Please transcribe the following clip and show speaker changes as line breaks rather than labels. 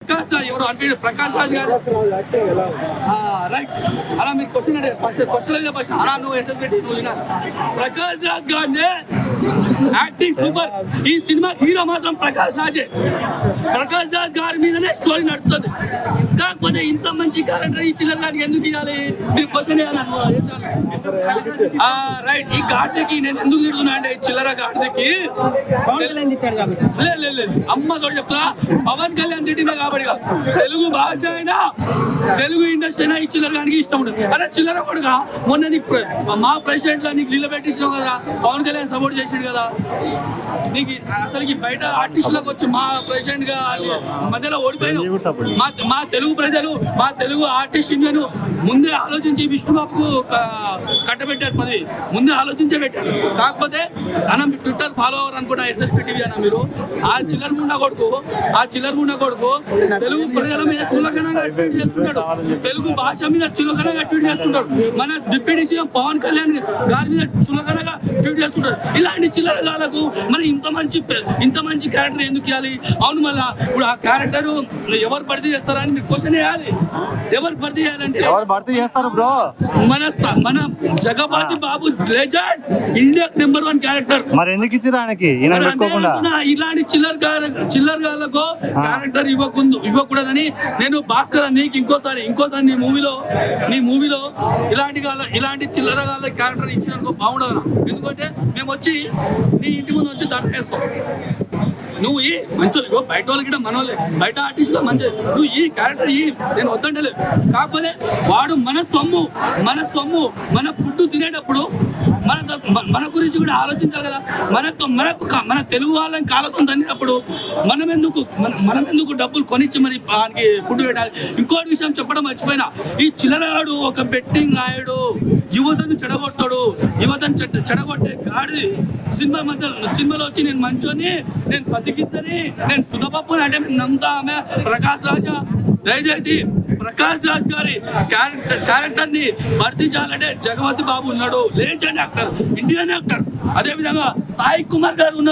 ప్రకాష్ రాజ్ ఎవరు అంటే ప్రకాష్ రాజ్ గారు రైట్ అలా మీరు క్వశ్చన్ అంటే క్వశ్చన్ అలా నువ్వు ఎస్ఎస్బి ప్రకాష్ రాజ్ గారిని యాక్టింగ్ సూపర్. ఈ సినిమా హీరో మాత్రం ప్రకాష్ రాజే. ప్రకాష్ రాజ్ గారి మీదనే స్టోరీ నడుస్తుంది. కాకపోతే ఇంత మంచి క్యారెక్టర్ ఈ చిల్లర గారికి ఎందుకు ఇవ్వాలి మీరు క్వశ్చన్ రైట్. ఈ గాడిదకి నేను ఎందుకు తిడుతున్నా అంటే చిల్లర గాడిదకి లేదు అమ్మ తోడు చెప్తా పవన్ కళ్యాణ్ తిట్టినా కాబట్టి తెలుగు భాష అయినా తెలుగు ఇండస్ట్రీ అయినా ఈ చిల్లర గారికి ఇష్టం ఉంటుంది. అరే చిల్లర కొడుగా మొన్న నీకు మా ప్రెసిడెంట్ లా నీకు నిలబెట్టి పెట్టించినావు కదా, పవన్ కళ్యాణ్ సపోర్ట్ చేసాడు కదా. నీకు అసలుకి బయట ఆర్టిస్టులకు వచ్చి మా ప్రెసిడెంట్ గా మధ్యలో ఓడిపోయినావు. మా తెలుగు ప్రజలు మా తెలుగు ఆర్టిస్ట్ ఇండియన్ ముందే ఆలోచించి విష్ణుబాబుకు కట్టబెట్టారు. పది ముందే ఆలోచించే పెట్టారు. కాకపోతే అన్న మీ ట్విట్టర్ ఫాలో అవ్వరు అనుకుంటా ఎస్ఎస్పీ టీవీ అన్న మీరు. ఆ చిల్లర గుండా కొడుకు తెలుగు ప్రజల మీద చులకనంగా ట్వీట్ చేస్తున్నాడు, తెలుగు భాష మీద చులకనంగా ట్వీట్ చేస్తున్నాడు, మన డిప్యూటీ సీఎం పవన్ కళ్యాణ్ గారి మీద చులకనగా ట్వీట్ చేస్తున్నాడు. ఇలాంటి చిల్లర గాలకు మరి ఇంత మంచి క్యారెక్టర్ ఎందుకు ఇవ్వాలి? అవును మళ్ళా ఇప్పుడు ఆ క్యారెక్టర్ ఎవరు భర్తీ చేస్తారా అని మీరు క్వశ్చన్ వేయాలి. ఎవరు భర్తీ చేయాలంటే
ఎవరు భర్తీ చేస్తారు బ్రో?
మన జగపతి బాబు లెజెండ్, ఇండియా నెంబర్ 1 క్యారెక్టర్.
మరి ఎందుకు ఇచ్చిరా ఆయనకి?
ఇలాంటి చిల్లర గాలకు క్యారెక్టర్ ఇవ్వకూడదని నేను భాస్కర్ నీకు ఇంకోసారి నీ మూవీలో ఇలాంటి చిల్లర గాల క్యారెక్టర్ ఇచ్చినందుకు బాగుండదు. ఎందుకంటే మేము వచ్చి నీ ఇంటి ముందు వచ్చి దండ వేస్తాం. నువ్వు ఈ మంచి బయట వాళ్ళకి మనోళ్ళే, బయట ఆర్టిస్టులో మంచి నువ్వు ఈ క్యారెక్టర్ నేను వద్దంటలేదు. కాకపోతే వాడు మన సొమ్ము మన ఫుడ్ తినేటప్పుడు మన గురించి కూడా ఆలోచించాలి కదా. మన తెలుగు వాళ్ళని కాలతో తన్నినప్పుడు మనం ఎందుకు డబ్బులు కొనిచ్చి మరి ఆయనకి ఫుడ్ పెట్టాలి? ఇంకోటి విషయం చెప్పడం మర్చిపోయినా, ఈ చిల్లరగాడు ఒక బెట్టింగ్ రాయడు, యువతను చెడగొట్టే గాడి సినిమాలో వచ్చి నేను మంచోని, నేను బతికిద్దని, నేను సుధపప్పుని అంటే మేము నమ్ముతా. ఆమె ప్రకాష్ రాజా దయచేసి ప్రకాష్ రాజ్ గారి క్యారెక్టర్ ని భర్తీ చేయాలంటే జగపతి బాబు ఉన్నాడు, లేజెండ్ యాక్టర్, ఇండియన్ యాక్టర్. అదే విధంగా సాయి కుమార్ గారు ఉన్నారు.